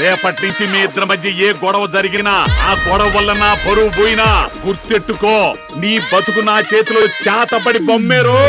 రేపటి నుంచి మీ ఇద్దరి మధ్య ఏ గొడవ జరిగినా ఆ గొడవ వల్ల నా పరువు పోయినా గుర్తెట్టుకో, నీ బతుకు నా చేతిలో చేతపడి బొమ్మేరో.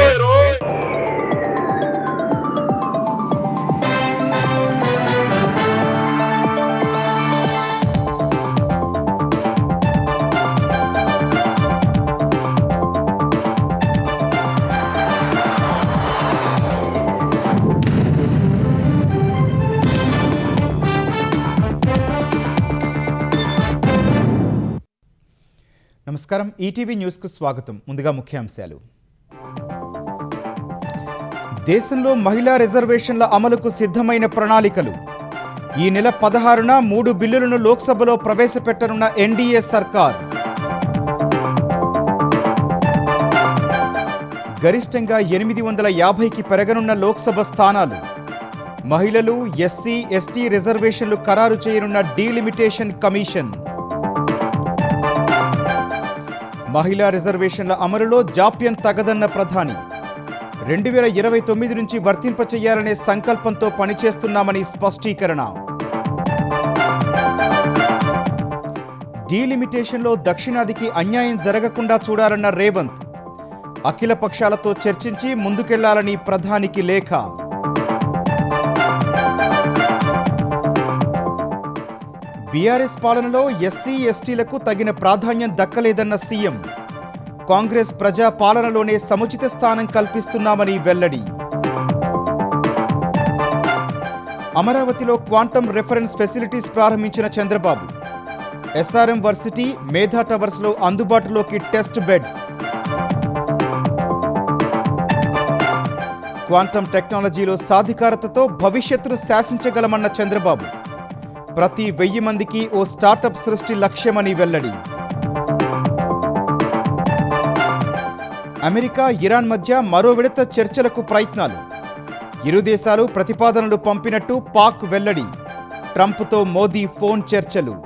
నమస్కారం, ఈటీవీ న్యూస్కు స్వాగతం. ముందుగా ముఖ్యాంశాలు. దేశంలో మహిళా రిజర్వేషన్ల అమలుకు సిద్ధమైన ప్రణాళికలు. ఈ నెల 16న 3 బిల్లులను లోక్సభలో ప్రవేశపెట్టనున్న ఎన్డీఏ సర్కార్. గరిష్టంగా 850కి పెరగనున్న లోక్సభ స్థానాలు. మహిళలు, ఎస్సీ, ఎస్టీ రిజర్వేషన్లు ఖరారు చేయనున్న డీలిమిటేషన్ కమిషన్. మహిళా రిజర్వేషన్ల అమలులో జాప్యం తగదన్న ప్రధాని. 2029 నుంచి వర్తింపచేయాలనే సంకల్పంతో పనిచేస్తున్నామని స్పష్టీకరణ. డీలిమిటేషన్లో దక్షిణాదికి అన్యాయం జరగకుండా చూడాలన్న రేవంత్. అఖిల పక్షాలతో చర్చించి ముందుకెళ్లాలని ప్రధానికి లేఖ. బీఆర్ఎస్ పాలనలో ఎస్సీ, ఎస్టీలకు తగిన ప్రాధాన్యం దక్కలేదన్న సీఎం. కాంగ్రెస్ ప్రజా పాలనలోనే సముచిత స్థానం కల్పిస్తున్నామని వెల్లడి. అమరావతిలో క్వాంటమ్ రెఫరెన్స్ ఫెసిలిటీస్ ప్రారంభించిన చంద్రబాబు. ఎస్ఆర్ఎం వర్సిటీ, మేధా టవర్స్లో అందుబాటులోకి టెస్ట్ బెడ్స్. క్వాంటమ్ టెక్నాలజీలో సాధికారతతో భవిష్యత్తును శాసించగలమన్న చంద్రబాబు. ప్రతి 1000 మందికి ఓ స్టార్టప్ సృష్టి లక్ష్యమని వెల్లడి. అమెరికా, ఇరాన్ మధ్య మరో విడత చర్చలకు ప్రయత్నాలు. ఇరు దేశాలు ప్రతిపాదనలు పంపినట్టు పాక్ వెల్లడి. ట్రంప్తో మోదీ ఫోన్ చర్చలు.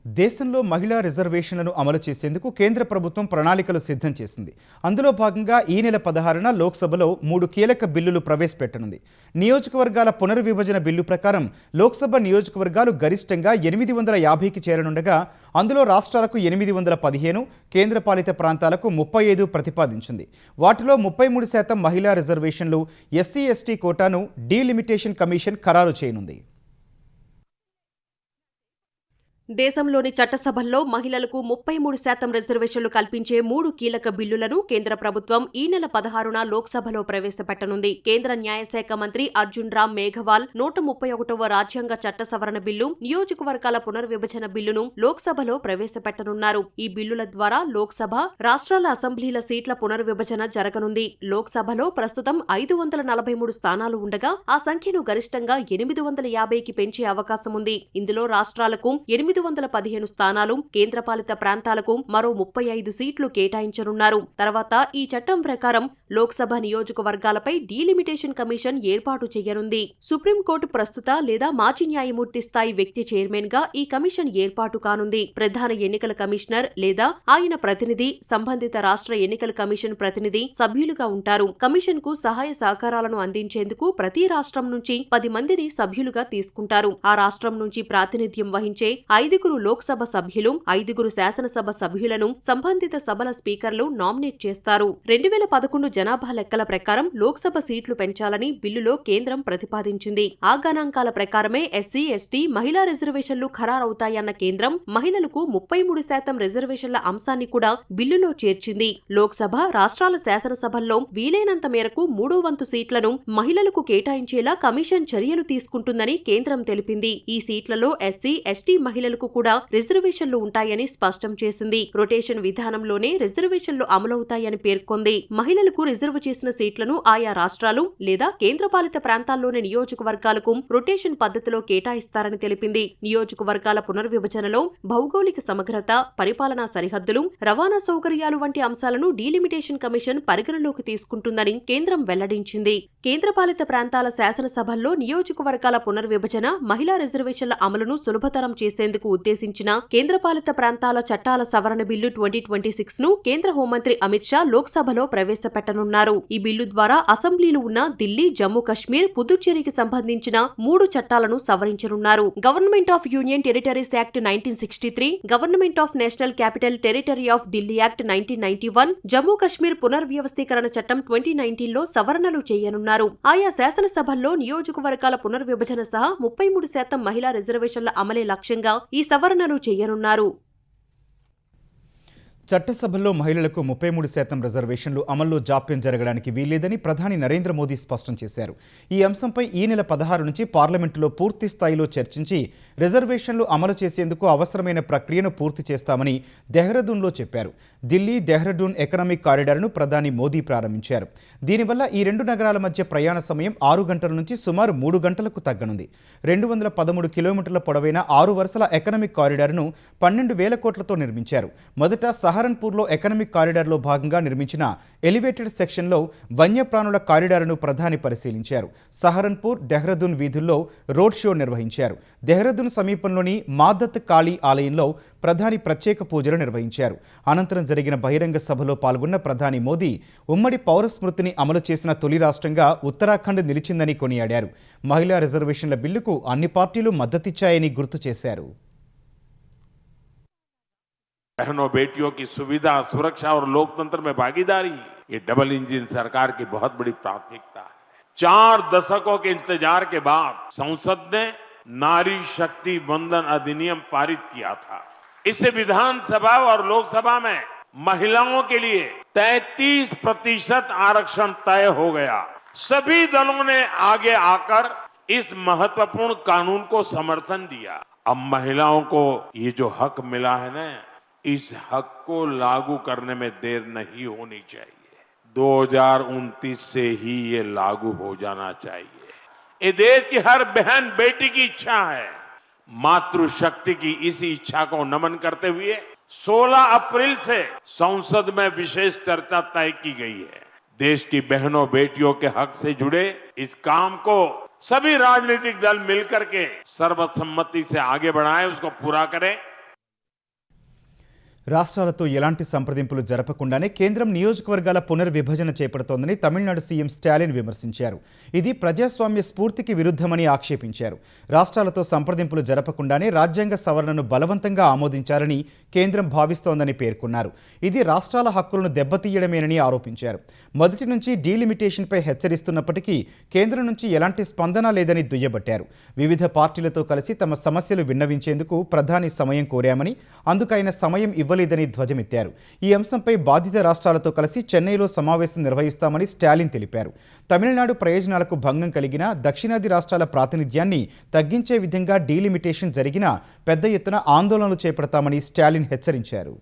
దేశంలో మహిళా రిజర్వేషన్లను అమలు చేసేందుకు కేంద్ర ప్రభుత్వం ప్రణాళికలు సిద్ధం చేసింది. అందులో భాగంగా ఈ నెల 16న లోక్సభలో 3 కీలక బిల్లులు ప్రవేశపెట్టనుంది. నియోజకవర్గాల పునర్విభజన బిల్లు ప్రకారం లోక్సభ నియోజకవర్గాలు గరిష్టంగా 850కి చేరనుండగా అందులో రాష్ట్రాలకు 815, కేంద్రపాలిత ప్రాంతాలకు 35 ప్రతిపాదించింది. వాటిలో 33% మహిళా రిజర్వేషన్లు, ఎస్సీ, ఎస్టీ కోటాను డీలిమిటేషన్ కమిషన్ ఖరారు చేయనుంది. దేశంలోని చట్టసభల్లో మహిళలకు 33% రిజర్వేషన్లు కల్పించే 3 కీలక బిల్లులను కేంద్ర ప్రభుత్వం ఈ నెల 16న లోక్సభలో ప్రవేశపెట్టనుంది. కేంద్ర న్యాయశాఖ మంత్రి అర్జున్ రామ్ మేఘవాల్ 131వ రాజ్యాంగ చట్ట సవరణ బిల్లు, నియోజకవర్గాల పునర్విభజన బిల్లును లోక్సభలో ప్రవేశపెట్టనున్నారు. ఈ బిల్లుల ద్వారా లోక్సభ, రాష్ట్రాల అసెంబ్లీల సీట్ల పునర్విభజన జరగనుంది. లోక్సభలో ప్రస్తుతం 543 స్థానాలు ఉండగా ఆ సంఖ్యను గరిష్టంగా 850కి పెంచే అవకాశం ఉంది. ఇందులో రాష్ట్రాలకు 815 స్థానాలు, కేంద్రపాలిత ప్రాంతాలకు మరో 35 సీట్లు కేటాయించనున్నారు. తర్వాత ఈ చట్టం ప్రకారం లోక్సభ నియోజకవర్గాలపై డీలిమిటేషన్ కమిషన్ ఏర్పాటు చేయనుంది. సుప్రీంకోర్టు ప్రస్తుత లేదా మాజీ న్యాయమూర్తి స్థాయి వ్యక్తి చైర్మన్ గా ఈ కమిషన్ ఏర్పాటు కానుంది. ప్రధాన ఎన్నికల కమిషనర్ లేదా ఆయన ప్రతినిధి, సంబంధిత రాష్ట్ర ఎన్నికల కమిషన్ ప్రతినిధి సభ్యులుగా ఉంటారు. కమిషన్ కు సహాయ సహకారాలను అందించేందుకు ప్రతి రాష్ట్రం నుంచి 10 మందిని సభ్యులుగా తీసుకుంటారు. ఆ రాష్ట్రం నుంచి ప్రాతినిధ్యం వహించే 5 లోక్సభ సభ్యులు, 5 శాసనసభ సభ్యులను సంబంధిత సభల స్పీకర్లు నామినేట్ చేస్తారు. 2011 జనాభా లెక్కల ప్రకారం లోక్సభ సీట్లు పెంచాలని బిల్లులో కేంద్రం ప్రతిపాదించింది. ఆ గణాంకాల ప్రకారమే ఎస్సీ, ఎస్టీ, మహిళా రిజర్వేషన్లు ఖరారవుతాయన్న కేంద్రం మహిళలకు 33% రిజర్వేషన్ల అంశాన్ని కూడా బిల్లులో చేర్చింది. లోక్సభ, రాష్ట్రాల శాసనసభల్లో వీలైనంత మేరకు 3వ వంతు సీట్లను మహిళలకు కేటాయించేలా కమిషన్ చర్యలు తీసుకుంటుందని కేంద్రం తెలిపింది. ఈ సీట్లలో ఎస్సీ, ఎస్టీ మహిళలకు కూడా రిజర్వేషన్లు ఉంటాయని స్పష్టం చేసింది. రొటేషన్ విధానంలోనే రిజర్వేషన్లు అమలవుతాయని పేర్కొంది. మహిళలకు రిజర్వ్ చేసిన సీట్లను ఆయా రాష్ట్రాలు లేదా కేంద్రపాలిత ప్రాంతాల్లోని నియోజకవర్గాలకు రొటేషన్ పద్ధతిలో కేటాయిస్తారని తెలిపింది. నియోజకవర్గాల పునర్విభజనలో భౌగోళిక సమగ్రత, పరిపాలనా సరిహద్దులు, రవాణా సౌకర్యాలు వంటి అంశాలను డీలిమిటేషన్ కమిషన్ పరిగణలోకి తీసుకుంటుందని కేంద్రం వెల్లడించింది. కేంద్రపాలిత ప్రాంతాల శాసనసభల్లో నియోజకవర్గాల పునర్విభజన, మహిళా రిజర్వేషన్ల అమలును సులభతరం చేసేందుకు చేసేందుకు ఉద్దేశించిన కేంద్రపాలిత ప్రాంతాల చట్టాల సవరణ బిల్లు 2026 ను కేంద్ర హోంమంత్రి అమిత్ షా లోక్సభలో ప్రవేశపెట్టనున్నారు. ఈ బిల్లు ద్వారా అసెంబ్లీలు ఉన్న ఢిల్లీ, జమ్మూ కశ్మీర్, పుదుచ్చేరికి సంబంధించిన 3 చట్టాలను సవరించనున్నారు. Government of union territories act 1963, government of national capital territory of Delhi act 1991, Jammu Kashmir పునర్వ్యవస్థీకరణ చట్టం 2019లో సవరణలు చేయనున్నారు. ఆయా శాసనసభల్లో నియోజకవర్గాల పునర్విభజన సహా 33% మహిళా రిజర్వేషన్ల అమలే లక్ష్యంగా ఈ సవరణలు చేయనున్నారు. చట్టసభల్లో మహిళలకు 33% రిజర్వేషన్లు అమల్లో జాప్యం జరగడానికి వీల్లేదని ప్రధాని నరేంద్ర మోదీ స్పష్టం చేశారు. ఈ అంశంపై ఈ నెల 16 నుంచి పార్లమెంటులో పూర్తి స్థాయిలో చర్చించి రిజర్వేషన్లు అమలు చేసేందుకు అవసరమైన ప్రక్రియను పూర్తి చేస్తామని దెహ్రాదూన్లో చెప్పారు. ఢిల్లీ దెహ్రాదూన్ ఎకనామిక్ కారిడార్ను ప్రధాని మోదీ ప్రారంభించారు. దీనివల్ల ఈ 2 నగరాల మధ్య ప్రయాణ సమయం 6 గంటల నుంచి సుమారు 3 గంటలకు తగ్గనుంది. 213 కిలోమీటర్ల పొడవైన 6 వరుసల ఎకనామిక్ కారిడార్ను 12,000 కోట్లతో నిర్మించారు. మొదట సహరన్పూర్లో ఎకనామిక్ కారిడార్లో భాగంగా నిర్మించిన ఎలివేటెడ్ సెక్షన్లో వన్యప్రాణుల కారిడార్ను ప్రధాని పరిశీలించారు. సహరన్పూర్, దెహ్రాదూన్ వీధుల్లో రోడ్ షో నిర్వహించారు. దెహ్రాదూన్ సమీపంలోని మాదత్ కాళీ ఆలయంలో ప్రధాని ప్రత్యేక పూజలు నిర్వహించారు. అనంతరం జరిగిన బహిరంగ సభలో పాల్గొన్న ప్రధాని మోదీ ఉమ్మడి పౌర స్మృతిని అమలు చేసిన తొలి రాష్ట్రంగా ఉత్తరాఖండ్ నిలిచిందని కొనియాడారు. మహిళా రిజర్వేషన్ల బిల్లుకు అన్ని పార్టీలు మద్దతిచ్చాయని గుర్తు చేశారు. बहनों बेटियों की सुविधा, सुरक्षा और लोकतंत्र में भागीदारी, ये डबल इंजन सरकार की बहुत बड़ी प्राथमिकता है। 4 दशकों के इंतजार के बाद संसद ने नारी शक्ति वंदन अधिनियम पारित किया था। इससे विधानसभा और लोकसभा में महिलाओं के लिए 33% आरक्षण तय हो गया। सभी दलों ने आगे आकर इस महत्वपूर्ण कानून को समर्थन दिया। अब महिलाओं को ये जो हक मिला है ना, इस हक को लागू करने में देर नहीं होनी चाहिए। 2029 से ही ये लागू हो जाना चाहिए। ये देश की हर बहन बेटी की इच्छा है। मातृशक्ति की इस इच्छा को नमन करते हुए 16 अप्रैल से संसद में विशेष चर्चा तय की गई है। देश की बहनों बेटियों के हक से जुड़े इस काम को सभी राजनीतिक दल मिलकर के सर्वसम्मति से आगे बढ़ाएं, उसको पूरा करें। రాష్ట్రాలతో ఎలాంటి సంప్రదింపులు జరపకుండానే కేంద్రం నియోజకవర్గాల పునర్విభజన చేపడుతోందని తమిళనాడు సీఎం స్టాలిన్ విమర్శించారు. ఇది ప్రజాస్వామ్య స్ఫూర్తికి విరుద్ధమని ఆక్షేపించారు. రాష్ట్రాలతో సంప్రదింపులు జరపకుండానే రాజ్యాంగ సవరణను బలవంతంగా ఆమోదించాలని కేంద్రం భావిస్తోందని పేర్కొన్నారు. ఇది రాష్ట్రాల హక్కులను దెబ్బతీయడమేనని ఆరోపించారు. మొదటి నుంచి డీలిమిటేషన్పై హెచ్చరిస్తున్నప్పటికీ కేంద్రం నుంచి ఎలాంటి స్పందన లేదని దుయ్యబట్టారు. వివిధ పార్టీలతో కలిసి తమ సమస్యలు విన్నవించేందుకు ప్రధాని సమయం కోరామని, అందుకైన సమయం ఇవ్వలేదని ధ్వజమెత్తారు. ఈ అంశంపై బాధిత రాష్ట్రాలతో కలిసి చెన్నైలో సమావేశం నిర్వహిస్తామని స్టాలిన్ తెలిపారు. తమిళనాడు ప్రయోజనాలకు భంగం కలిగిన దక్షిణాది రాష్ట్రాల ప్రాతినిధ్యాన్ని తగ్గించే విధంగా డీలిమిటేషన్ జరిగినా పెద్ద ఎత్తున ఆందోళనలు చేపడతామని స్టాలిన్ హెచ్చరించారు.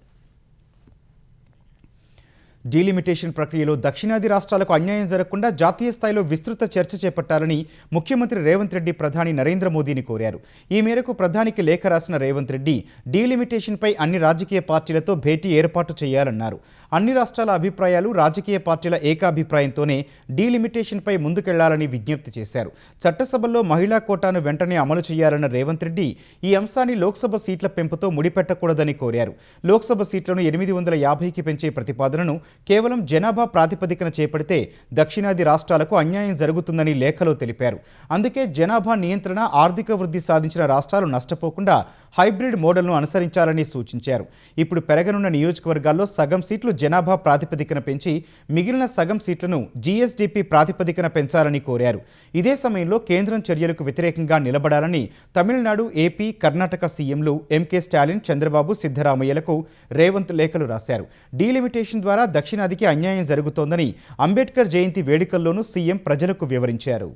డీలిమిటేషన్ ప్రక్రియలో దక్షిణాది రాష్ట్రాలకు అన్యాయం జరగకుండా జాతీయ స్థాయిలో విస్తృత చర్చ చేపట్టాలని ముఖ్యమంత్రి రేవంత్ రెడ్డి ప్రధాని నరేంద్ర మోదీని కోరారు. ఈ మేరకు ప్రధానికి లేఖ రాసిన రేవంత్ రెడ్డి డీలిమిటేషన్పై అన్ని రాజకీయ పార్టీలతో భేటీ ఏర్పాటు చేయాలన్నారు. అన్ని రాష్ట్రాల అభిప్రాయాలు రాజకీయ పార్టీల ఏకాభిప్రాయంతోనే డీలిమిటేషన్పై ముందుకెళ్లాలని విజ్ఞప్తి చేశారు. చట్టసభల్లో మహిళా కోటాను వెంటనే అమలు చేయాలన్న రేవంత్ రెడ్డి ఈ అంశాన్ని లోక్సభ సీట్ల పెంపుతో ముడిపెట్టకూడదని కోరారు. లోక్సభ సీట్లను 850కి పెంచే ప్రతిపాదనను కేవలం జనాభా ప్రాతిపదికన చేపడితే దక్షిణాది రాష్ట్రాలకు అన్యాయం జరుగుతుందని లేఖలో తెలిపారు. అందుకే జనాభా నియంత్రణ, ఆర్థిక వృద్ధి సాధించిన రాష్ట్రాలు నష్టపోకుండా హైబ్రిడ్ మోడల్ను అనుసరించాలని సూచించారు. ఇప్పుడు పెరగనున్న నియోజకవర్గాల్లో సగం సీట్లు జనాభా ప్రాతిపదికన పెంచి మిగిలిన సగం సీట్లను జీఎస్డీపీ ప్రాతిపదికన పెంచాలని కోరారు. ఇదే సమయంలో కేంద్రం చర్యలకు వ్యతిరేకంగా నిలబడాలని తమిళనాడు, ఏపీ, కర్ణాటక సీఎంలు ఎంకే స్టాలిన్, చంద్రబాబు, సిద్ధరామయ్యలకు రేవంత్ లేఖలు రాశారు. డీలిమిటేషన్ ద్వారా దక్షిణాదికి అన్యాయం జరుగుతోందని అంబేద్కర్ జయంతి వేడుకల్లోనూ సీఎం ప్రజలకు వివరించారు.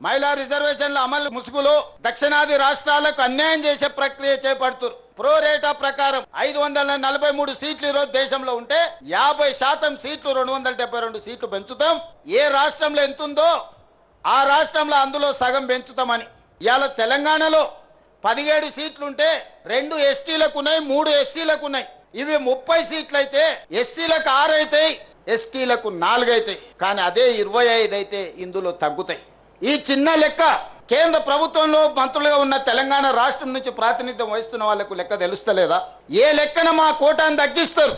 మహిళా రిజర్వేషన్ల అమలు ముసుగులో దక్షిణాది రాష్ట్రాలకు అన్యాయం చేసే ప్రక్రియ చేపడుతున్నారు. ప్రో రేటా ప్రకారం 543 సీట్లు ఈరోజు దేశంలో ఉంటే 50% సీట్లు 272 సీట్లు పెంచుతాం. ఏ రాష్ట్రంలో ఎంతుందో ఆ రాష్ట్రంలో అందులో సగం పెంచుతామని. ఇవాళ తెలంగాణలో 17 సీట్లుంటే 2 ఎస్టీలకు ఉన్నాయి, 3 ఎస్సీలకు ఉన్నాయి. ఇవి 30 సీట్లు అయితే ఎస్సీలకు 6 అవుతాయి, ఎస్టీలకు 4 అవుతాయి. కానీ అదే 25 అయితే ఇందులో తగ్గుతాయి. ఈ చిన్న లెక్క కేంద్ర ప్రభుత్వంలో మంత్రులుగా ఉన్న తెలంగాణ రాష్ట్రం నుంచి ప్రాతినిధ్యం వహిస్తున్న వాళ్లకు లెక్క తెలుస్తలేదా? ఏ లెక్కన మా కోటాను తగ్గిస్తారు?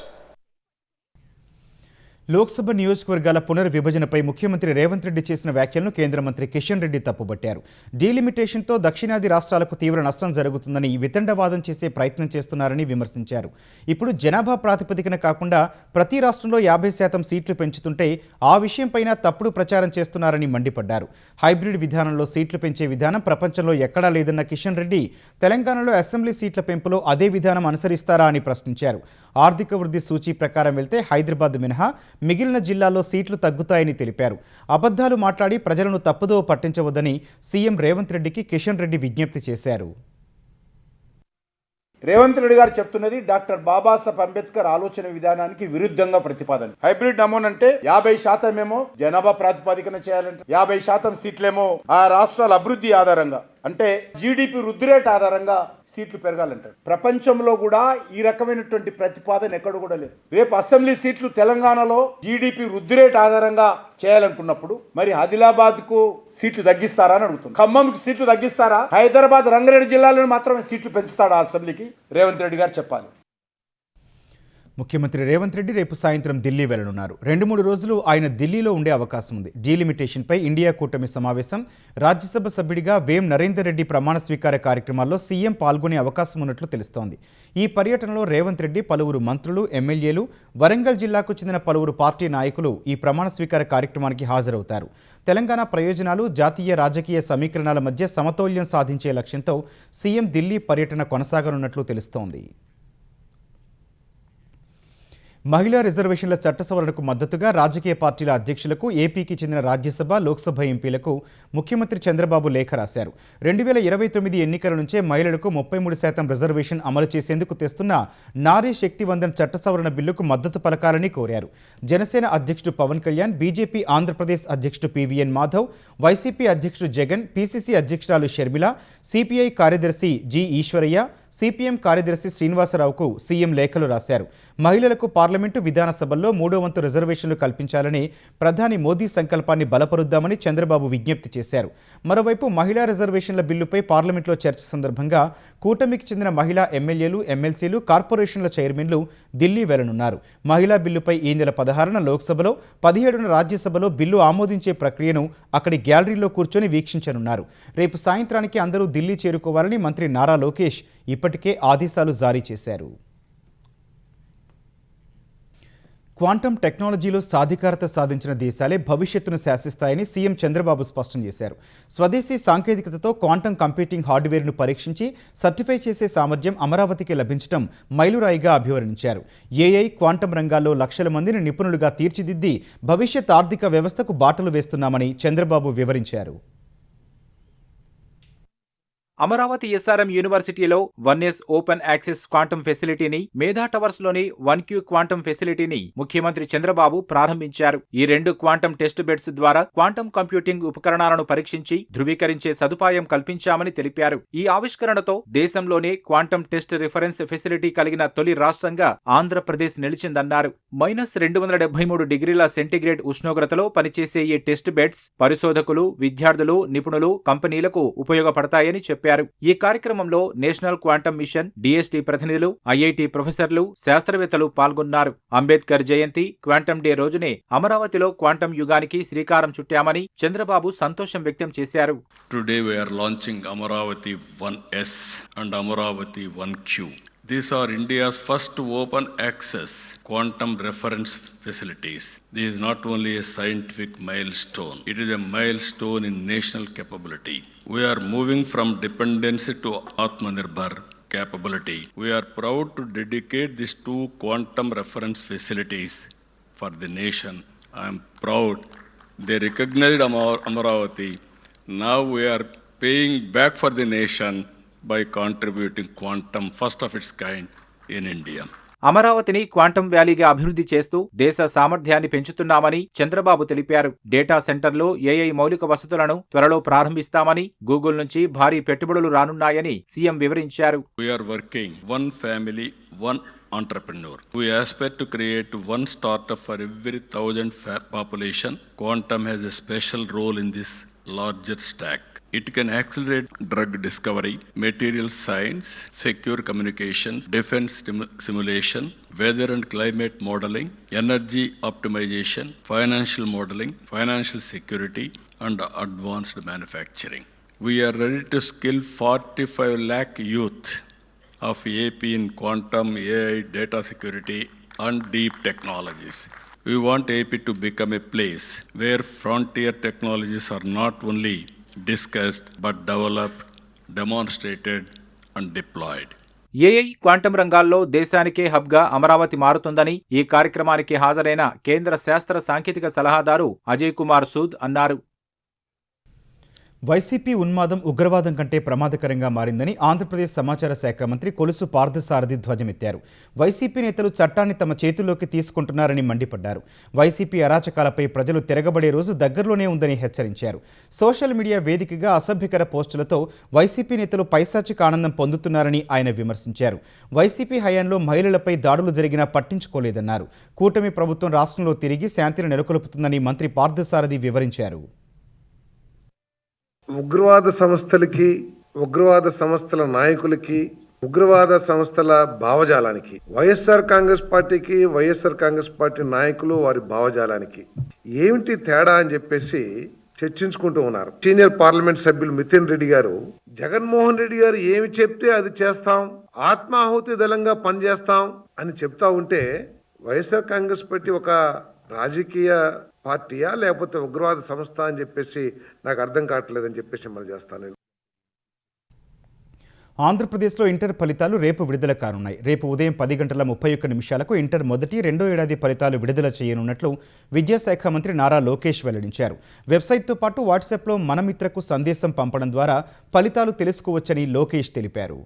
లోక్సభ నియోజకవర్గాల పునర్విభజనపై ముఖ్యమంత్రి రేవంత్ రెడ్డి చేసిన వ్యాఖ్యలను కేంద్ర మంత్రి కిషన్ రెడ్డి తప్పుబట్టారు. డీలిమిటేషన్తో దక్షిణాది రాష్ట్రాలకు తీవ్ర నష్టం జరుగుతుందని వితండవాదం చేసే ప్రయత్నం చేస్తున్నారని విమర్శించారు. ఇప్పుడు జనాభా ప్రాతిపదికన కాకుండా ప్రతి రాష్ట్రంలో 50% సీట్లు పెంచుతుంటే ఆ విషయంపైన తప్పుడు ప్రచారం చేస్తున్నారని మండిపడ్డారు. హైబ్రిడ్ విధానంలో సీట్లు పెంచే విధానం ప్రపంచంలో ఎక్కడా లేదన్న కిషన్ రెడ్డి తెలంగాణలో అసెంబ్లీ సీట్ల పెంపులో అదే విధానం అనుసరిస్తారా అని ప్రశ్నించారు. ఆర్థిక వృద్ధి సూచీ ప్రకారం వెళ్తే హైదరాబాద్ మినహా మిగిలిన జిల్లాల్లో సీట్లు తగ్గుతాయని తెలిపారు. అబద్ధాలు మాట్లాడి ప్రజలను తప్పుదోవ పట్టించవద్దని సీఎం రేవంత్ రెడ్డికి కిషన్ రెడ్డి విజ్ఞప్తి చేశారు. రేవంత్ రెడ్డి గారు చెప్తున్నది డాక్టర్ బాబాసాహెబ్ అంబేద్కర్ ఆలోచన విధానానికి విరుద్ధంగా ప్రతిపాదన. హైబ్రిడ్ నమూనా అంటే 50% ఏమో జనాభా ప్రాతిపదికన చేయాలంటే 50% సీట్లేమో ఆ రాష్ట్రాల అభివృద్ధి ఆధారంగా అంటే జీడిపి వృద్ధి రేట్ ఆధారంగా సీట్లు పెరగాలంటారు. ప్రపంచంలో కూడా ఈ రకమైనటువంటి ప్రతిపాదన ఎక్కడ కూడా లేదు. రేపు అసెంబ్లీ సీట్లు తెలంగాణలో జీడిపి వృద్ధి రేట్ ఆధారంగా చేయాలనుకున్నప్పుడు మరి ఆదిలాబాద్ కు సీట్లు తగ్గిస్తారా అని అడుగుతుంది. ఖమ్మంకి సీట్లు తగ్గిస్తారా? హైదరాబాద్ రంగారెడ్డి జిల్లాలో మాత్రమే సీట్లు పెంచుతాడా అసెంబ్లీకి? రేవంత్ రెడ్డి గారు చెప్పాలి. ముఖ్యమంత్రి రేవంత్ రెడ్డి రేపు సాయంత్రం ఢిల్లీ వెళ్లనున్నారు. 2-3 రోజులు ఆయన ఢిల్లీలో ఉండే అవకాశం ఉంది. డీలిమిటేషన్పై ఇండియా కూటమి సమావేశం, రాజ్యసభ సభ్యుడిగా వేం నరేందర్ రెడ్డి ప్రమాణ స్వీకార కార్యక్రమాల్లో సీఎం పాల్గొనే అవకాశం ఉన్నట్లు తెలుస్తోంది. ఈ పర్యటనలో రేవంత్ రెడ్డి, పలువురు మంత్రులు, ఎమ్మెల్యేలు, వరంగల్ జిల్లాకు చెందిన పలువురు పార్టీ నాయకులు ఈ ప్రమాణ స్వీకార కార్యక్రమానికి హాజరవుతారు. తెలంగాణ ప్రయోజనాలు, జాతీయ రాజకీయ సమీకరణాల మధ్య సమతౌల్యం సాధించే లక్ష్యంతో సీఎం ఢిల్లీ పర్యటన కొనసాగనున్నట్లు తెలుస్తోంది. మహిళా రిజర్వేషన్ల చట్ట సవరణకు మద్దతుగా రాజకీయ పార్టీల అధ్యక్షులకు, ఏపీకి చెందిన రాజ్యసభ, లోక్సభ ఎంపీలకు ముఖ్యమంత్రి చంద్రబాబు లేఖ రాశారు. 2029 ఎన్నికల నుంచే మహిళలకు 33% రిజర్వేషన్ అమలు చేసేందుకు తెస్తున్న నారీ శక్తి వందన్ చట్ట సవరణ బిల్లుకు మద్దతు పలకాలని కోరారు. జనసేన అధ్యక్షుడు పవన్ కళ్యాణ్, బీజేపీ ఆంధ్రప్రదేశ్ అధ్యక్షుడు పీవీఎన్ మాధవ్, వైసీపీ అధ్యక్షుడు జగన్, పీసీసీ అధ్యక్షురాలు షర్మిల, సిపిఐ కార్యదర్శి జి ఈశ్వరయ్య, సిపిఎం కార్యదర్శి శ్రీనివాసరావుకు సీఎం లేఖలు రాశారు. మహిళలకు పార్లమెంటు, విధానసభల్లో 3వ వంతు రిజర్వేషన్లు కల్పించాలని ప్రధాని మోదీ సంకల్పాన్ని బలపరుద్దామని చంద్రబాబు విజ్ఞప్తి చేశారు. మరోవైపు మహిళా రిజర్వేషన్ల బిల్లుపై పార్లమెంట్లో చర్చ సందర్భంగా కూటమికి చెందిన మహిళా ఎమ్మెల్యేలు, ఎమ్మెల్సీలు, కార్పొరేషన్ల చైర్మన్లు ఢిల్లీ వెళ్లనున్నారు. మహిళా బిల్లుపై ఈ నెల 16న లోక్సభలో, 17న రాజ్యసభలో బిల్లు ఆమోదించే ప్రక్రియను అక్కడి గ్యాలరీలో కూర్చొని వీక్షించనున్నారు. రేపు సాయంత్రానికి అందరూ ఢిల్లీ చేరుకోవాలని మంత్రి నారా లోకేష్ ఇప్పటికే ఆదేశాలు జారీ చేశారు. క్వాంటం టెక్నాలజీలో సాధికారత సాధించిన దేశాలే భవిష్యత్తును శాసిస్తాయని సీఎం చంద్రబాబు స్పష్టం చేశారు. స్వదేశీ సాంకేతికతతో క్వాంటం కంప్యూటింగ్ హార్డ్వేర్ను పరీక్షించి సర్టిఫై చేసే సామర్థ్యం అమరావతికి లభించడం మైలురాయిగా అభివర్ణించారు. ఏఐ, క్వాంటం రంగాల్లో లక్షల మందిని నిపుణులుగా తీర్చిదిద్ది భవిష్యత్ ఆర్థిక వ్యవస్థకు బాటలు వేస్తున్నామని చంద్రబాబు వివరించారు. అమరావతి ఎస్ఆర్ఎం యూనివర్సిటీలో 1S ఓపెన్ యాక్సెస్ క్వాంటం ఫెసిలిటీని, మేధా టవర్స్లోని 1Q క్వాంటం ఫెసిలిటీని ముఖ్యమంత్రి చంద్రబాబు ప్రారంభించారు. ఈ 2 క్వాంటం టెస్ట్ బెడ్స్ ద్వారా క్వాంటం కంప్యూటింగ్ ఉపకరణాలను పరీక్షించి ధృవీకరించే సదుపాయం కల్పించామని తెలిపారు. ఈ ఆవిష్కరణతో దేశంలోనే క్వాంటం టెస్ట్ రిఫరెన్స్ ఫెసిలిటీ కలిగిన తొలి రాష్ట్రంగా ఆంధ్రప్రదేశ్ నిలిచిందన్నారు. -273 డిగ్రీల సెంటీగ్రేడ్ ఉష్ణోగ్రతలో పనిచేసే ఈ టెస్ట్ బెడ్స్ పరిశోధకులు, విద్యార్థులు, నిపుణులు, కంపెనీలకు ఉపయోగపడతాయని చెప్పారు. ఈ కార్యక్రమంలో నేషనల్ క్వాంటం మిషన్, డిఎస్టీ ప్రతినిధులు, ఐఐటి ప్రొఫెసర్లు, శాస్త్రవేత్తలు పాల్గొన్నారు. అంబేద్కర్ జయంతి, క్వాంటం డే రోజునే అమరావతిలో క్వాంటం యుగానికి శ్రీకారం చుట్టామని చంద్రబాబు సంతోషం వ్యక్తం చేశారు. Today we are launching Amaravati 1S and Amaravati 1Q. These are India's first open access quantum reference facilities. This is not only a scientific milestone, it is a milestone in national capability. We are moving from dependency to Atmanirbhar capability. We are proud to dedicate these 2 quantum reference facilities for the nation. I am proud they recognized Amaravati. Now we are paying back for the nation by contributing quantum first of its kind in India. అమరావతిని quantum వ్యాలీగా అభివృద్ధి చేస్తూ దేశ సామర్థ్యాన్ని పెంచుతున్నామని చంద్రబాబు తెలిపారు. Data సెంటర్లో AI మౌలిక వసతులను త్వరలో ప్రారంభిస్తామని, గూగుల్ నుంచి భారీ పెట్టుబడులు రానున్నాయని సీఎం వివరించారు. We are working one family, one entrepreneur. We aspire to create one startup for every 1,000 population. Quantum has a special role in this larger stack. It can accelerate drug discovery, material science, secure communications, defense simulation, weather and climate modeling, energy optimization, financial modeling, financial security, and advanced manufacturing. We are ready to skill 45 lakh youth of AP in quantum, AI, data security, and deep technologies. We want AP to become a place where frontier technologies are not only discussed but developed, demonstrated, and deployed. AI quantum రంగాల్లో దేశానికే హబ్గా అమరావతి మారుతుందని ఈ కార్యక్రమానికి హాజరైన కేంద్ర శాస్త్ర సాంకేతిక సలహాదారు అజయ్ కుమార్ సూద్ అన్నారు. వైసీపీ ఉన్మాదం ఉగ్రవాదం కంటే ప్రమాదకరంగా మారిందని ఆంధ్రప్రదేశ్ సమాచార శాఖ మంత్రి కొలుసు పార్థసారథి ధ్వజమెత్తారు. వైసీపీ నేతలు చట్టాన్ని తమ చేతుల్లోకి తీసుకుంటున్నారని మండిపడ్డారు. వైసీపీ అరాచకాలపై ప్రజలు తిరగబడే రోజు దగ్గరలోనే ఉందని హెచ్చరించారు. సోషల్ మీడియా వేదికగా అసభ్యకర పోస్టులతో వైసీపీ నేతలు పైశాచిక ఆనందం పొందుతున్నారని ఆయన విమర్శించారు. వైసీపీ హయాంలో మహిళలపై దాడులు జరిగినా పట్టించుకోలేదన్నారు. కూటమి ప్రభుత్వం రాష్ట్రంలో తిరిగి శాంతిని నెలకొల్పుతుందని మంత్రి పార్థసారథి వివరించారు. ఉగ్రవాద సంస్థలకి, ఉగ్రవాద సంస్థల నాయకులకి, ఉగ్రవాద సంస్థల భావజాలానికి, వైఎస్ఆర్ కాంగ్రెస్ పార్టీకి, వైఎస్ఆర్ కాంగ్రెస్ పార్టీ నాయకులు వారి భావజాలానికి ఏమిటి తేడా అని చెప్పేసి చర్చించుకుంటూ ఉన్నారు. సీనియర్ పార్లమెంట్ సభ్యులు మితిన్ రెడ్డి గారు జగన్మోహన్ రెడ్డి గారు ఏమి చెప్తే అది చేస్తాం, ఆత్మాహుతి దళంగా పనిచేస్తాం అని చెప్తా ఉంటే వైఎస్ఆర్ కాంగ్రెస్ పార్టీ ఒక రాజకీయ పార్టీయా లేకపోతే ఉగ్రవాద సంస్థ అని చెప్పేసి నాకు అర్థం కావట్లేదని చెప్పేసి మనం చేస్తాను. ఆంధ్రప్రదేశ్లో ఇంటర్ ఫలితాలు రేపు విడుదల కానున్నాయి. రేపు ఉదయం 10:31 ఇంటర్ మొదటి, రెండో ఏడాది ఫలితాలు విడుదల చేయనున్నట్లు విద్యాశాఖ మంత్రి నారా లోకేష్ వెల్లడించారు. వెబ్సైట్తో పాటు వాట్సాప్లో మనమిత్రకు సందేశం పంపడం ద్వారా ఫలితాలు తెలుసుకోవచ్చని లోకేష్ తెలిపారు.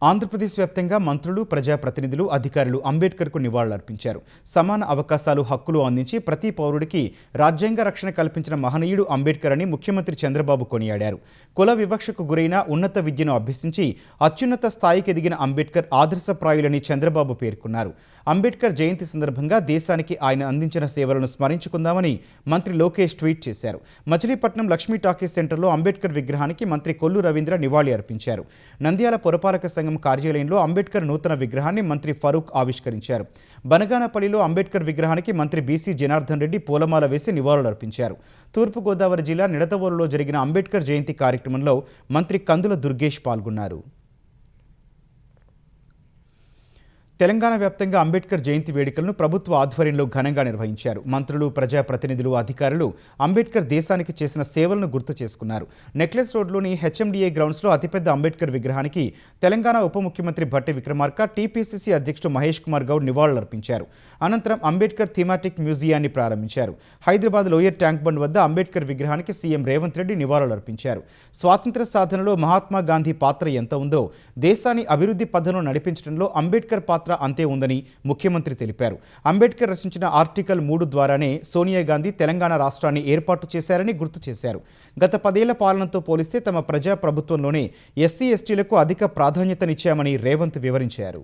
ఆంధ్రప్రదేశ్ వ్యాప్తంగా మంత్రులు, ప్రజాప్రతినిధులు, అధికారులు అంబేద్కర్కు నివాళులర్పించారు. సమాన అవకాశాలు, హక్కులు అందించి ప్రతి పౌరుడికి రాజ్యాంగ రక్షణ కల్పించిన మహనీయుడు అంబేద్కర్ అని ముఖ్యమంత్రి చంద్రబాబు కొనియాడారు. కుల వివక్షకు గురైన ఉన్నత విద్యను అభ్యసించి అత్యున్నత స్థాయికి ఎదిగిన అంబేద్కర్ ఆదర్శప్రాయులని చంద్రబాబు పేర్కొన్నారు. అంబేద్కర్ జయంతి సందర్భంగా దేశానికి ఆయన అందించిన సేవలను స్మరించుకుందామని మంత్రి లోకేష్ ట్వీట్ చేశారు. మచిలీపట్నం లక్ష్మీ టాకీస్ సెంటర్లో అంబేద్కర్ విగ్రహానికి మంత్రి కొల్లు రవీంద్ర నివాళి అర్పించారు. నంద్యాల పురపాలక సంఘం కార్యాలయంలో అంబేద్కర్ నూతన విగ్రహాన్ని మంత్రి ఫరూక్ ఆవిష్కరించారు. బనగానపల్లిలో అంబేద్కర్ విగ్రహానికి మంత్రి బీసీ జనార్దన్ రెడ్డి పూలమాల వేసి నివాళులర్పించారు. తూర్పుగోదావరి జిల్లా నిడదవోలులో జరిగిన అంబేద్కర్ జయంతి కార్యక్రమంలో మంత్రి కందుల దుర్గేష్ పాల్గొన్నారు. తెలంగాణ వ్యాప్తంగా అంబేద్కర్ జయంతి వేడుకలను ప్రభుత్వ ఆధ్వర్యంలో ఘనంగా నిర్వహించారు. మంత్రులు, ప్రజాప్రతినిధులు, అధికారులు అంబేద్కర్ దేశానికి చేసిన సేవలను గుర్తు చేసుకున్నారు. నెక్లెస్ రోడ్లోని హెచ్ఎండిఏ గ్రౌండ్స్లో అతిపెద్ద అంబేద్కర్ విగ్రహానికి తెలంగాణ ఉప ముఖ్యమంత్రి భట్టి విక్రమార్క, టీపీసీసీ అధ్యక్షుడు మహేష్ కుమార్ గౌడ్ నివాళులర్పించారు. అనంతరం అంబేద్కర్ థీమాటిక్ మ్యూజియాన్ని ప్రారంభించారు. హైదరాబాద్ లోయర్ ట్యాంక్ బండ్ వద్ద అంబేద్కర్ విగ్రహానికి సీఎం రేవంత్ రెడ్డి నివాళులర్పించారు. స్వాతంత్ర్య సాధనలో మహాత్మా గాంధీ పాత్ర ఎంత ఉందో దేశాన్ని అభివృద్ధి పథంలో నడిపించడంలో అంబేద్కర్ పాత్ర అంతే ఉందని ముఖ్యమంత్రి తెలిపారు. అంబేద్కర్ రచించిన ఆర్టికల్ 3 ద్వారానే సోనియా గాంధీ తెలంగాణ రాష్ట్రాన్ని ఏర్పాటు చేశారని గుర్తు చేశారు. గత 10 ఏళ్ల పాలనతో పోలిస్తే తమ ప్రజా ప్రభుత్వంలోనే ఎస్సీ ఎస్టీలకు అధిక ప్రాధాన్యతనిచ్చామని రేవంత్ వివరించారు.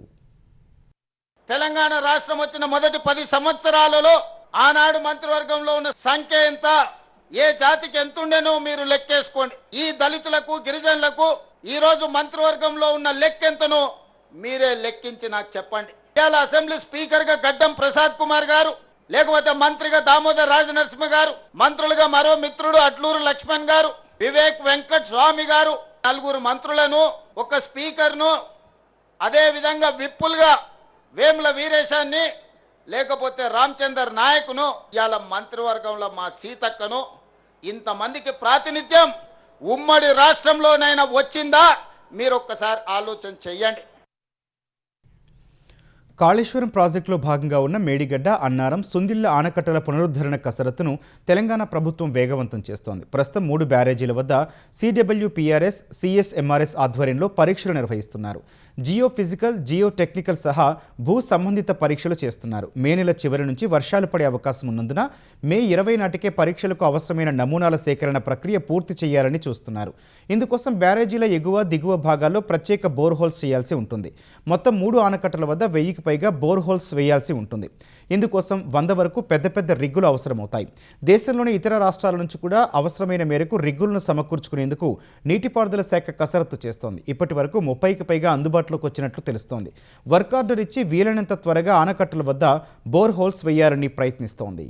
తెలంగాణ రాష్ట్రం వచ్చిన మొదటి 10 సంవత్సరాలలో ఆనాడు మంత్రివర్గంలో ఉన్న సంఖ్య ఎంత, ఏ జాతికి ఎంతుండేనో మీరు లెక్కేసుకోండి. ఈ దళితులకు, గిరిజనులకు ఈ రోజు మంత్రివర్గంలో ఉన్న లెక్కెంతనో మీరే లెక్కించి నాకు చెప్పండి. ఇవాళ అసెంబ్లీ స్పీకర్ గా గడ్డం ప్రసాద్ కుమార్ గారు, లేకపోతే మంత్రిగా దామోదర్ రాజనరసింహ గారు, మంత్రులుగా మరో మిత్రుడు అట్లూరు లక్ష్మణ్ గారు, వివేక్ వెంకట్ స్వామి గారు, 4 మంత్రులను, ఒక స్పీకర్ను, అదే విధంగా విప్పులుగా వేముల వీరేశాన్ని, లేకపోతే రామచందర్ నాయకును, ఇవాళ మంత్రివర్గంలో మా సీతక్కను, ఇంతమందికి ప్రాతినిధ్యం ఉమ్మడి రాష్ట్రంలోనైనా వచ్చిందా? మీరు ఒక్కసారి ఆలోచన చెయ్యండి. కాళేశ్వరం ప్రాజెక్టులో భాగంగా ఉన్న మేడిగడ్డ, అన్నారం, సుందిళ్ల ఆనకట్టల పునరుద్ధరణ కసరత్తును తెలంగాణ ప్రభుత్వం వేగవంతం చేస్తోంది. ప్రస్తుతం 3 బ్యారేజీల వద్ద CWPRS, CSMRS ఆధ్వర్యంలో పరీక్షలు నిర్వహిస్తున్నారు. జియోఫిజికల్, జియోటెక్నికల్ సహా భూ సంబంధిత పరీక్షలు చేస్తున్నారు. మే నెల చివరి నుంచి వర్షాలు పడే అవకాశం ఉన్నందున మే 20 నాటికే పరీక్షలకు అవసరమైన నమూనాల సేకరణ ప్రక్రియ పూర్తి చేయాలని చూస్తున్నారు. ఇందుకోసం బ్యారేజీల ఎగువ, దిగువ భాగాల్లో ప్రత్యేక బోర్హోల్స్ చేయాల్సి ఉంటుంది. మొత్తం 3 ఆనకట్టల వద్ద 1000కి పైగా బోర్హోల్స్ వేయాల్సి ఉంటుంది. ఇందుకోసం 100 వరకు పెద్ద పెద్ద రిగ్గులు అవసరమవుతాయి. దేశంలోని ఇతర రాష్ట్రాల నుంచి కూడా అవసరమైన మేరకు రిగ్గులను సమకూర్చుకునేందుకు నీటిపారుదల శాఖ కసరత్తు చేస్తోంది. ఇప్పటి వరకు 30కి పైగా అందుబాటులోకి వచ్చినట్లు తెలుస్తోంది. వర్క్ ఆర్డర్ ఇచ్చి వీలైనంత త్వరగా ఆనకట్టల వద్ద బోర్హోల్స్ వేయాలని ప్రయత్నిస్తోంది.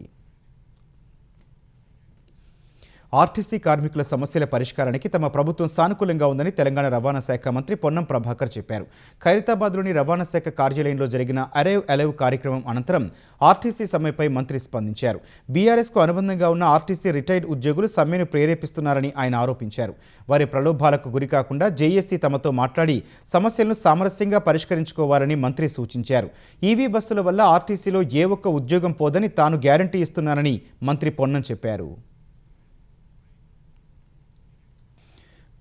ఆర్టీసీ కార్మికుల సమస్యల పరిష్కారానికి తమ ప్రభుత్వం సానుకూలంగా ఉందని తెలంగాణ రవాణా శాఖ మంత్రి పొన్నం ప్రభాకర్ చెప్పారు. ఖైరతాబాద్లోని రవాణా శాఖ కార్యాలయంలో జరిగిన అరైవ్ అలైవ్ కార్యక్రమం అనంతరం ఆర్టీసీ సమ్మెపై మంత్రి స్పందించారు. బీఆర్ఎస్కు అనుబంధంగా ఉన్న ఆర్టీసీ రిటైర్డ్ ఉద్యోగులు సమ్మెను ప్రేరేపిస్తున్నారని ఆయన ఆరోపించారు. వారి ప్రలోభాలకు గురికాకుండా జేఏసీ తమతో మాట్లాడి సమస్యలను సామరస్యంగా పరిష్కరించుకోవాలని మంత్రి సూచించారు. ఈవీ బస్సుల వల్ల ఆర్టీసీలో ఏ ఒక్క ఉద్యోగం పోదని తాను గ్యారంటీ ఇస్తున్నానని మంత్రి పొన్నం చెప్పారు.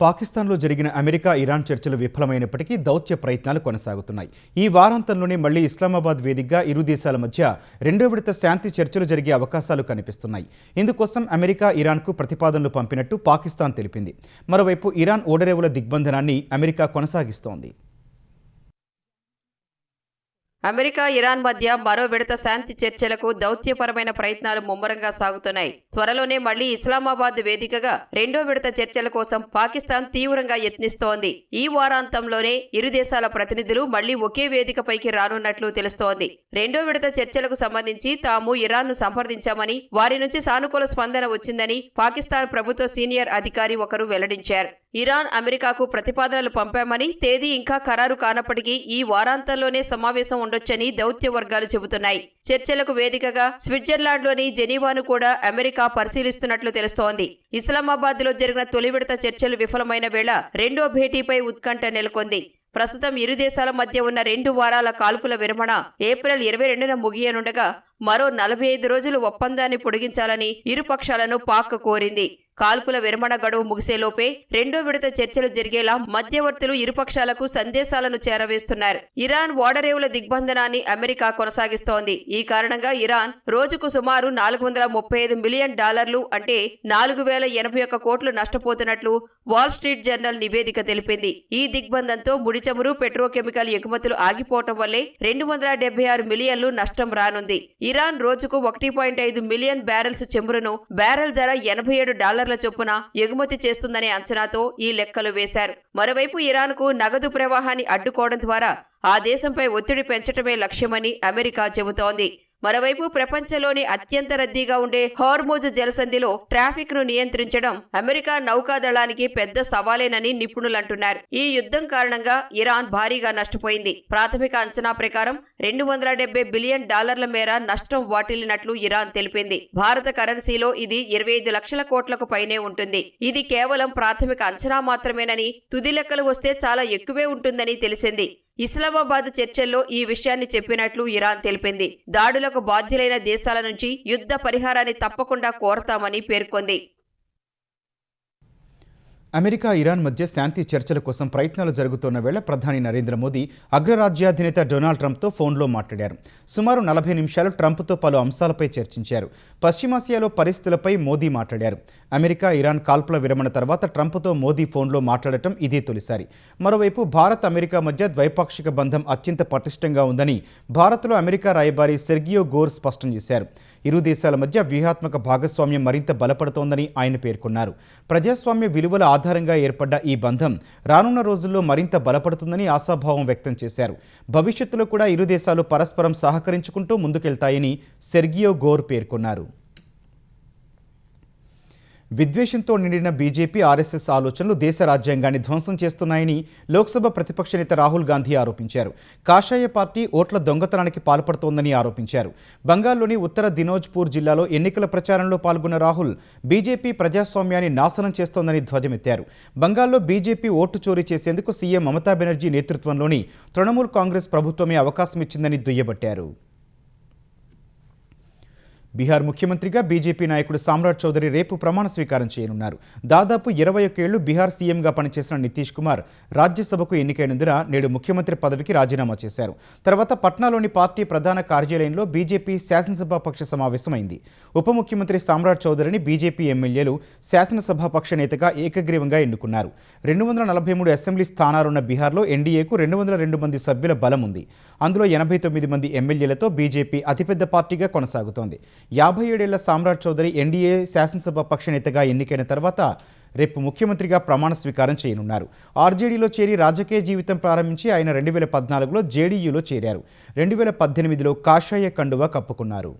పాకిస్తాన్లో జరిగిన అమెరికా, ఇరాన్ చర్చలు విఫలమైనప్పటికీ దౌత్య ప్రయత్నాలు కొనసాగుతున్నాయి. ఈ వారాంతంలోనే మళ్లీ ఇస్లామాబాద్ వేదికగా ఇరు దేశాల మధ్య 2వ విడత శాంతి చర్చలు జరిగే అవకాశాలు కనిపిస్తున్నాయి. ఇందుకోసం అమెరికా, ఇరాన్కు ప్రతిపాదనలు పంపినట్టు పాకిస్తాన్ తెలిపింది. మరోవైపు ఇరాన్ ఓడరేవుల దిగ్బంధనాన్ని అమెరికా కొనసాగిస్తోంది. అమెరికా, ఇరాన్ మధ్య మరో విడత శాంతి చర్చలకు దౌత్యపరమైన ప్రయత్నాలు ముమ్మరంగా సాగుతున్నాయి. త్వరలోనే మళ్లీ ఇస్లామాబాద్ వేదికగా 2వ విడత చర్చల కోసం పాకిస్తాన్ తీవ్రంగా యత్నిస్తోంది. ఈ వారాంతంలోనే ఇరు దేశాల ప్రతినిధులు మళ్లీ ఒకే వేదికపైకి రానున్నట్లు తెలుస్తోంది. 2వ విడత చర్చలకు సంబంధించి తాము ఇరాన్ను సంప్రదించామని, వారి నుంచి సానుకూల స్పందన వచ్చిందని పాకిస్తాన్ ప్రభుత్వ సీనియర్ అధికారి ఒకరు వెల్లడించారు. ఇరాన్, అమెరికాకు ప్రతిపాదనలు పంపామని, తేదీ ఇంకా ఖరారు కానప్పటికీ ఈ వారాంతంలోనే సమావేశం ఉండొచ్చని దౌత్య వర్గాలు చెబుతున్నాయి. చర్చలకు వేదికగా స్విట్జర్లాండ్లోని జెనీవాను కూడా అమెరికా పరిశీలిస్తున్నట్లు తెలుస్తోంది. ఇస్లామాబాద్లో జరిగిన తొలి విడత చర్చలు విఫలమైన వేళ రెండో భేటీపై ఉత్కంఠ నెలకొంది. ప్రస్తుతం ఇరు దేశాల మధ్య ఉన్న 2 వారాల కాల్పుల విరమణ ఏప్రిల్ 22న ముగియనుండగా మరో 45 రోజులు ఒప్పందాన్ని పొడిగించాలని ఇరు పక్షాలను పాక్ కోరింది. కాల్పుల విరమణ గడువు ముగిసేలోపే 2వ విడత చర్చలు జరిగేలా మధ్యవర్తులు ఇరుపక్షాలకు సందేశాలను చేరవేస్తున్నారు. Iran ఓడరేవుల దిగ్బంధనాన్ని America కొనసాగిస్తోంది. ఈ కారణంగా ఇరాన్ రోజుకు సుమారు $435 మిలియన్ అంటే 4081 కోట్లు నష్టపోతున్నట్లు వాల్ స్ట్రీట్ జర్నల్ నివేదిక తెలిపింది. ఈ దిగ్బంధంతో ముడి చమురు, పెట్రోకెమికల్ ఎగుమతులు ఆగిపోవటం వల్లే 276 మిలియన్లు నష్టం రానుంది. ఇరాన్ రోజుకు 1.5 మిలియన్ బ్యారెల్స్ చమురును బ్యారెల్ ధర $87 చొప్పున ఎగుమతి చేస్తుందనే అంచనాతో ఈ లెక్కలు వేశారు. మరోవైపు ఇరాన్కు నగదు ప్రవాహాన్ని అడ్డుకోవడం ద్వారా ఆ దేశంపై ఒత్తిడి పెంచడమే లక్ష్యమని అమెరికా చెబుతోంది. మరోవైపు ప్రపంచంలోని అత్యంత రద్దీగా ఉండే హార్మోజ్ జలసంధిలో ట్రాఫిక్ ను నియంత్రించడం అమెరికా నౌకాదళానికి పెద్ద సవాలేనని నిపుణులంటున్నారు. ఈ యుద్ధం కారణంగా ఇరాన్ భారీగా నష్టపోయింది. ప్రాథమిక అంచనా ప్రకారం $270 బిలియన్ మేర నష్టం వాటిల్లినట్లు ఇరాన్ తెలిపింది. భారత కరెన్సీలో ఇది 25 లక్షల కోట్లకు పైనే ఉంటుంది. ఇది కేవలం ప్రాథమిక అంచనా మాత్రమేనని, తుది లెక్కలు వస్తే చాలా ఎక్కువే ఉంటుందని తెలిసింది. ఇస్లామాబాద్ చర్చల్లో ఈ విషయాన్ని చెప్పినట్లు ఇరాన్ తెలిపింది. దాడులకు బాధ్యులైన దేశాల నుంచి యుద్ధ పరిహారాన్ని తప్పకుండా కోరతామని పేర్కొంది. అమెరికా, ఇరాన్ మధ్య శాంతి చర్చల కోసం ప్రయత్నాలు జరుగుతున్న వేళ ప్రధాని నరేంద్ర మోదీ అగ్రరాజ్యాధినేత డొనాల్డ్ ట్రంప్తో ఫోన్లో మాట్లాడారు. సుమారు 40 నిమిషాలు ట్రంప్తో పలు అంశాలపై చర్చించారు. పశ్చిమాసియాలో పరిస్థితులపై మోదీ మాట్లాడారు. అమెరికా, ఇరాన్ కాల్పుల విరమణ తర్వాత ట్రంప్తో మోదీ ఫోన్లో మాట్లాడటం ఇదే తొలిసారి. మరోవైపు భారత్, అమెరికా మధ్య ద్వైపాక్షిక బంధం అత్యంత పటిష్టంగా ఉందని భారత్లో అమెరికా రాయబారి సెర్గియో గోర్ స్పష్టం చేశారు. ఇరు దేశాల మధ్య వ్యూహాత్మక భాగస్వామ్యం మరింత బలపడుతోందని ఆయన పేర్కొన్నారు. ప్రజాస్వామ్య విలువల ఆధారంగా ఏర్పడ్డ ఈ బంధం రానున్న రోజుల్లో మరింత బలపడుతుందని ఆశాభావం వ్యక్తం చేశారు. భవిష్యత్తులో కూడా ఇరు దేశాలు పరస్పరం సహకరించుకుంటూ ముందుకెళ్తాయని సెర్గియో గోర్ పేర్కొన్నారు. విద్వేషంతో నిండిన బీజేపీ, ఆర్ఎస్ఎస్ ఆలోచనలు దేశ రాజ్యాంగాన్ని ధ్వంసం చేస్తున్నాయని లోక్సభ ప్రతిపక్ష నేత రాహుల్ గాంధీ ఆరోపించారు. కాషాయ పార్టీ ఓట్ల దొంగతనానికి పాల్పడుతోందని ఆరోపించారు. బంగాల్లోని ఉత్తర దినోజ్పూర్ జిల్లాలో ఎన్నికల ప్రచారంలో పాల్గొన్న రాహుల్ బీజేపీ ప్రజాస్వామ్యాన్ని నాశనం చేస్తోందని ధ్వజమెత్తారు. బంగాల్లో బీజేపీ ఓటు చోరీ చేసేందుకు సీఎం మమతా బెనర్జీ నేతృత్వంలోని తృణమూల్ కాంగ్రెస్ ప్రభుత్వమే అవకాశం ఇచ్చిందని దుయ్యబట్టారు. బీహార్ ముఖ్యమంత్రిగా బీజేపీ నాయకుడు సామ్రాట్ చౌదరి రేపు ప్రమాణ స్వీకారం చేయనున్నారు. దాదాపు 21 ఏళ్లు బీహార్ సీఎంగా పనిచేసిన నితీష్ కుమార్ రాజ్యసభకు ఎన్నికైనందున నేడు ముఖ్యమంత్రి పదవికి రాజీనామా చేశారు. తర్వాత పట్నాలోని పార్టీ ప్రధాన కార్యాలయంలో బీజేపీ శాసనసభాపక్ష సమావేశమైంది. ఉప ముఖ్యమంత్రి సామ్రాట్ చౌదరిని బీజేపీ ఎమ్మెల్యేలు శాసనసభాపక్ష నేతగా ఏకగ్రీవంగా ఎన్నుకున్నారు. 243 అసెంబ్లీ స్థానాలున్న బీహార్లో ఎన్డీఏకు 202 మంది సభ్యుల బలం ఉంది. అందులో 89 మంది ఎమ్మెల్యేలతో బీజేపీ అతిపెద్ద పార్టీగా కొనసాగుతోంది. 57 ఏళ్ల సామ్రాట్ చౌదరి ఎన్డీఏ శాసనసభ పక్ష నేతగా ఎన్నికైన తర్వాత రేపు ముఖ్యమంత్రిగా ప్రమాణ స్వీకారం చేయనున్నారు. ఆర్జేడీలో చేరి రాజకీయ జీవితం ప్రారంభించి ఆయన 2014లో జేడీయూలో చేరారు. 2018లో కాషాయ కండువా కప్పుకున్నారు.